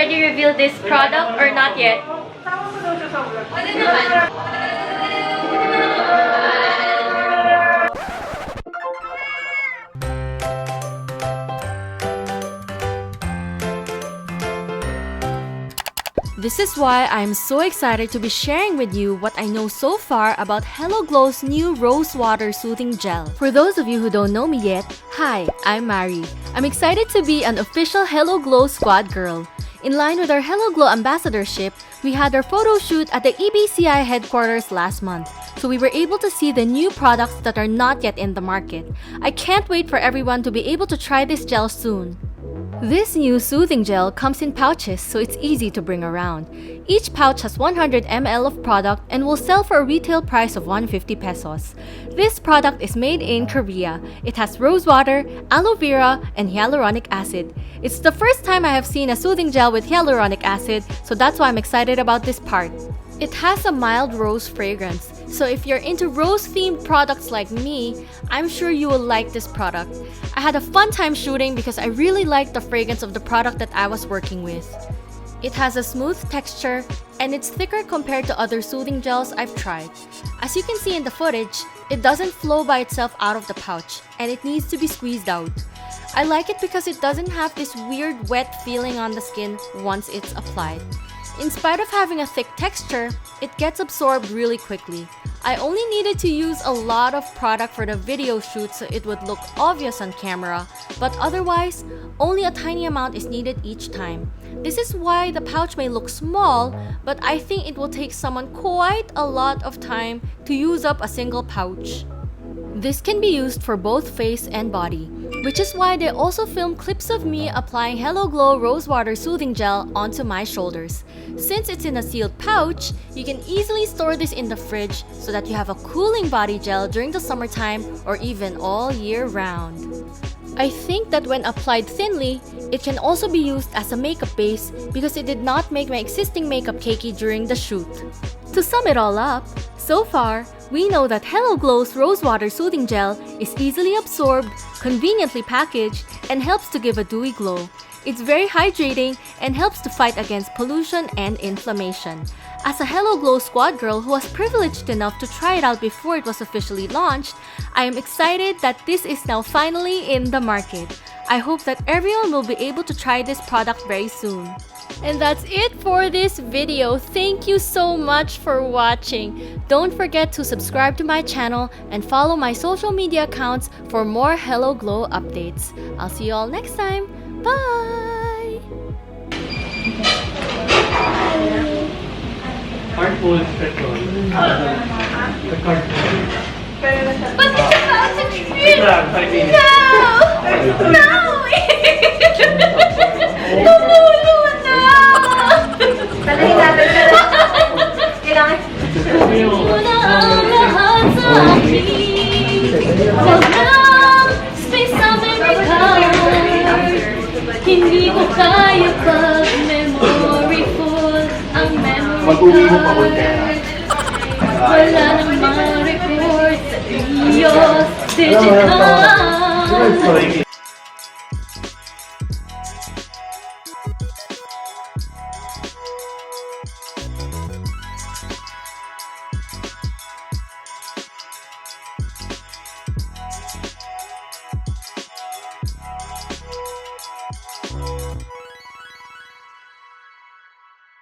already revealed this product or not yet? This is why I'm so excited to be sharing with you what I know so far about Hello Glow's new Rosewater Soothing Gel. For those of you who don't know me yet, hi, I'm Mari. I'm excited to be an official Hello Glow squad girl. In line with our Hello Glow ambassadorship, we had our photo shoot at the EBCI headquarters last month, so we were able to see the new products that are not yet in the market. I can't wait for everyone to be able to try this gel soon. This new soothing gel comes in pouches, so it's easy to bring around. Each pouch has 100 ml of product and will sell for a retail price of 150 pesos. This product is made in Korea. It has rose water, aloe vera, and hyaluronic acid. It's the first time I have seen a soothing gel with hyaluronic acid, so that's why I'm excited about this part. It has a mild rose fragrance, so if you're into rose-themed products like me, I'm sure you will like this product. I had a fun time shooting because I really liked the fragrance of the product that I was working with. It has a smooth texture and it's thicker compared to other soothing gels I've tried. As you can see in the footage, it doesn't flow by itself out of the pouch and it needs to be squeezed out. I like it because it doesn't have this weird wet feeling on the skin once it's applied. In spite of having a thick texture, it gets absorbed really quickly. I only needed to use a lot of product for the video shoot so it would look obvious on camera, but otherwise, only a tiny amount is needed each time. This is why the pouch may look small, but I think it will take someone quite a lot of time to use up a single pouch. This can be used for both face and body, which is why they also film clips of me applying Hello Glow Rosewater Soothing Gel onto my shoulders. Since it's in a sealed pouch, you can easily store this in the fridge so that you have a cooling body gel during the summertime or even all year round. I think that when applied thinly, it can also be used as a makeup base because it did not make my existing makeup cakey during the shoot. To sum it all up, so far, we know that Hello Glow's Rosewater Soothing Gel is easily absorbed, conveniently packaged, and helps to give a dewy glow. It's very hydrating and helps to fight against pollution and inflammation. As a Hello Glow squad girl who was privileged enough to try it out before it was officially launched, I am excited that this is now finally in the market. I hope that everyone will be able to try this product very soon. And that's it for this video. Thank you so much for watching. Don't forget to subscribe to my channel and follow my social media accounts for more Hello Glow updates. I'll see you all next time. Bye! Cardboard petrol. The cardboard. But it's about to trip! Wait lang, 5 minutes. No! No! Tanahin natin siya. Kailangan. Muna ang lahat sa akin. Wag lang space sa memory card. Hindi ko kaya pag memory full ang memory card. Wala nang mga record sa iyo digital.